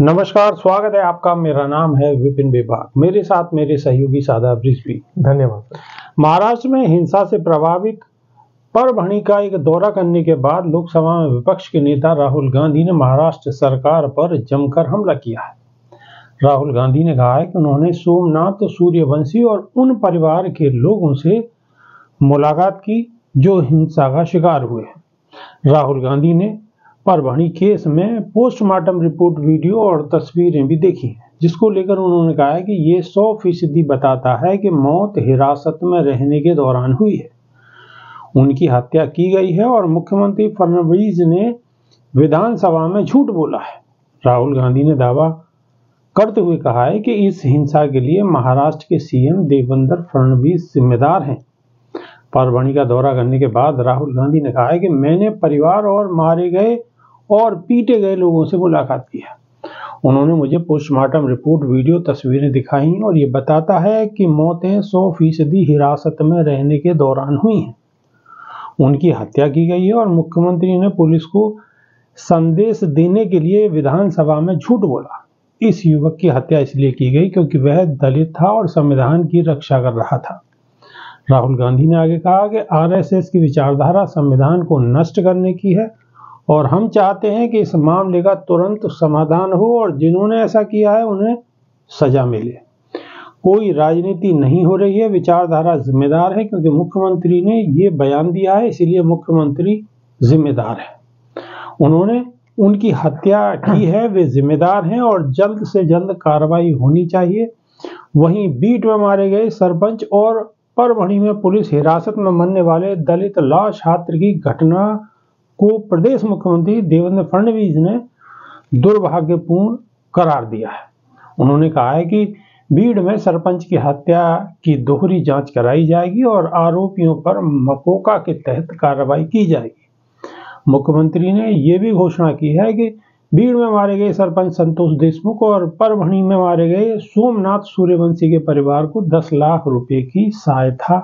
नमस्कार, स्वागत है आपका। मेरा नाम है विपिन बेबाक। मेरे साथ मेरे सहयोगी सादाब रिजवी। धन्यवाद। महाराष्ट्र में हिंसा से प्रभावित परभणी का एक दौरा करने के बाद लोकसभा में विपक्ष के नेता राहुल गांधी ने महाराष्ट्र सरकार पर जमकर हमला किया है। राहुल गांधी ने कहा है कि उन्होंने सोमनाथ सूर्यवंशी और उन परिवार के लोगों से मुलाकात की जो हिंसा का शिकार हुए हैं। राहुल गांधी ने परभणी केस में पोस्टमार्टम रिपोर्ट, वीडियो और तस्वीरें भी देखी हैं, जिसको लेकर उन्होंने कहा है कि ये 100% बताता है कि मौत हिरासत में रहने के दौरान हुई है, उनकी हत्या की गई है और मुख्यमंत्री फडणवीस ने विधानसभा में झूठ बोला है। राहुल गांधी ने दावा करते हुए कहा है कि इस हिंसा के लिए महाराष्ट्र के सीएम देवेंद्र फडणवीस जिम्मेदार हैं। परभणी का दौरा करने के बाद राहुल गांधी ने कहा है कि मैंने परिवार और मारे गए और पीटे गए लोगों से मुलाकात की है। उन्होंने मुझे पोस्टमार्टम रिपोर्ट, वीडियो, तस्वीरें दिखाई और ये बताता है कि मौतें 100% हिरासत में रहने के दौरान हुई हैं, उनकी हत्या की गई है और मुख्यमंत्री ने पुलिस को संदेश देने के लिए विधानसभा में झूठ बोला। इस युवक की हत्या इसलिए की गई क्योंकि वह दलित था और संविधान की रक्षा कर रहा था। राहुल गांधी ने आगे कहा कि आरएसएस की विचारधारा संविधान को नष्ट करने की है और हम चाहते हैं कि इस मामले का तुरंत समाधान हो और जिन्होंने ऐसा किया है उन्हें सजा मिले। कोई राजनीति नहीं हो रही है, विचारधारा जिम्मेदार है क्योंकि मुख्यमंत्री ने ये बयान दिया है, इसलिए मुख्यमंत्री जिम्मेदार है। उन्होंने उनकी हत्या की है, वे जिम्मेदार हैं और जल्द से जल्द कार्रवाई होनी चाहिए। वहीं बीट में मारे गए सरपंच और परभणी में पुलिस हिरासत में मरने वाले दलित लॉ छात्र की घटना को प्रदेश मुख्यमंत्री देवेंद्र फडणवीस ने दुर्भाग्यपूर्ण करार दिया है। उन्होंने कहा है कि बीड में सरपंच की हत्या की दोहरी जांच कराई जाएगी और आरोपियों पर मकोका के तहत कार्रवाई की जाएगी। मुख्यमंत्री ने यह भी घोषणा की है कि बीड में मारे गए सरपंच संतोष देशमुख और परभणी में मारे गए सोमनाथ सूर्यवंशी के परिवार को 10 लाख रुपए की सहायता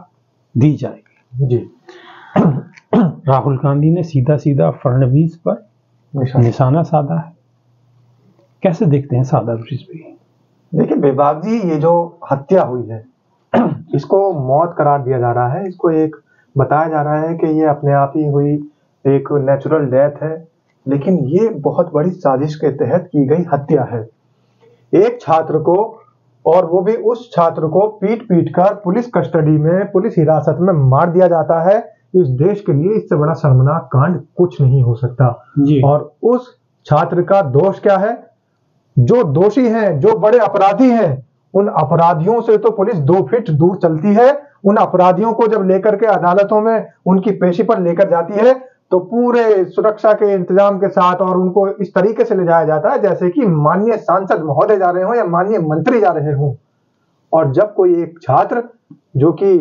दी जाएगी। जी। राहुल गांधी ने सीधा सीधा फडणवीस पर निशाना साधा है। कैसे देखते हैं सादाब रिजवी? देखिए बेबाक जी, ये जो हत्या हुई है इसको मौत करार दिया जा रहा है। इसको एक बताया जा रहा है कि ये अपने आप ही हुई एक नेचुरल डेथ है, लेकिन ये बहुत बड़ी साजिश के तहत की गई हत्या है। एक छात्र को, और वो भी उस छात्र को पीट पीट कर पुलिस कस्टडी में, पुलिस हिरासत में मार दिया जाता है। इस देश के लिए इससे बड़ा शर्मनाक कांड कुछ नहीं हो सकता जी। और उस छात्र का दोष क्या है? जो दोषी हैं, जो बड़े अपराधी हैं, उन अपराधियों से तो पुलिस 2 फीट दूर चलती है। उन अपराधियों को जब लेकर के अदालतों में उनकी पेशी पर लेकर जाती है तो पूरे सुरक्षा के इंतजाम के साथ और उनको इस तरीके से ले जाया जाता है जैसे कि माननीय सांसद महोदय जा रहे हो या माननीय मंत्री जा रहे हो। और जब कोई एक छात्र जो कि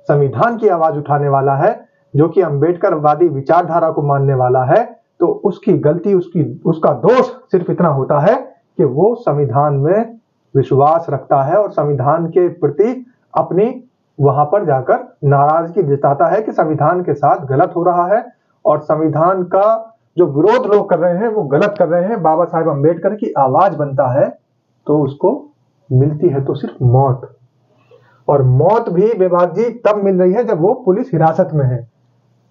संविधान की आवाज उठाने वाला है, जो कि अंबेडकरवादी विचारधारा को मानने वाला है, तो उसकी गलती, उसका दोष सिर्फ इतना होता है कि वो संविधान में विश्वास रखता है और संविधान के प्रति अपनी वहां पर जाकर नाराजगी जताता है कि संविधान के साथ गलत हो रहा है और संविधान का जो विरोध लोग कर रहे हैं वो गलत कर रहे हैं। बाबा साहेब अंबेडकर की आवाज बनता है तो उसको मिलती है तो सिर्फ मौत, और मौत भी बेबाक जी तब मिल रही है जब वो पुलिस हिरासत में है।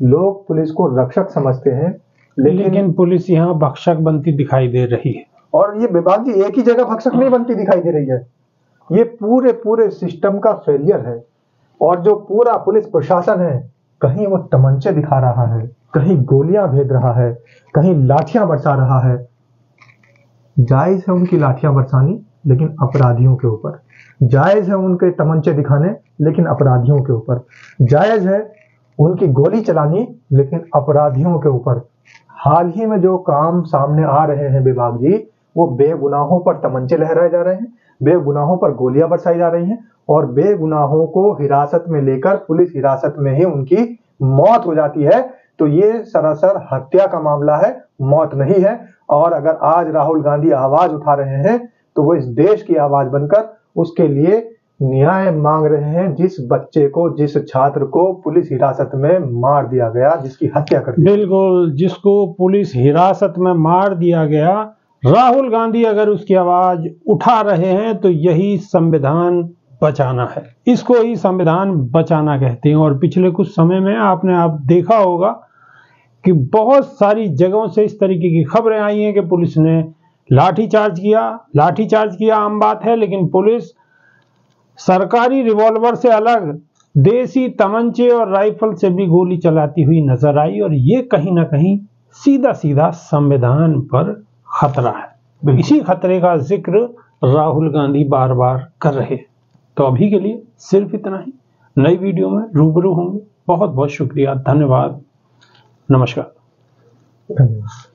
लोग पुलिस को रक्षक समझते हैं, लेकिन पुलिस यहाँ भक्षक बनती दिखाई दे रही है। और ये बेबाक जी एक ही जगह भक्षक नहीं बनती दिखाई दे रही है, ये पूरे सिस्टम का फेलियर है। और जो पूरा पुलिस प्रशासन है, कहीं वो तमंचे दिखा रहा है, कहीं गोलियां भेज रहा है, कहीं लाठियां बरसा रहा है। जायज है उनकी लाठियां बरसानी, लेकिन अपराधियों के ऊपर। जायज है उनके तमंचे दिखाने, लेकिन अपराधियों के ऊपर। जायज है उनकी गोली चलानी, लेकिन अपराधियों के ऊपर। हाल ही में जो काम सामने आ रहे हैं बेबाक जी, वो बेगुनाहों पर तमंचे लहराए जा रहे हैं, बेगुनाहों पर गोलियां बरसाई जा रही हैं और बेगुनाहों को हिरासत में लेकर पुलिस हिरासत में ही उनकी मौत हो जाती है। तो ये सरासर हत्या का मामला है, मौत नहीं है। और अगर आज राहुल गांधी आवाज उठा रहे हैं तो वो इस देश की आवाज बनकर उसके लिए न्याय मांग रहे हैं। जिस बच्चे को, जिस छात्र को पुलिस हिरासत में मार दिया गया, जिसकी हत्या कर दी, बिल्कुल, जिसको पुलिस हिरासत में मार दिया गया, राहुल गांधी अगर उसकी आवाज उठा रहे हैं तो यही संविधान बचाना है, इसको ही संविधान बचाना कहते हैं। और पिछले कुछ समय में आपने देखा होगा कि बहुत सारी जगहों से इस तरीके की खबरें आई हैं कि पुलिस ने लाठीचार्ज किया आम बात है, लेकिन पुलिस सरकारी रिवॉल्वर से अलग देसी तमंचे और राइफल से भी गोली चलाती हुई नजर आई, और ये कहीं ना कहीं सीधा सीधा संविधान पर खतरा है। इसी खतरे का जिक्र राहुल गांधी बार बार कर रहे हैं। तो अभी के लिए सिर्फ इतना ही, नई वीडियो में रूबरू होंगे। बहुत बहुत शुक्रिया, धन्यवाद, नमस्कार। धन्यवाद।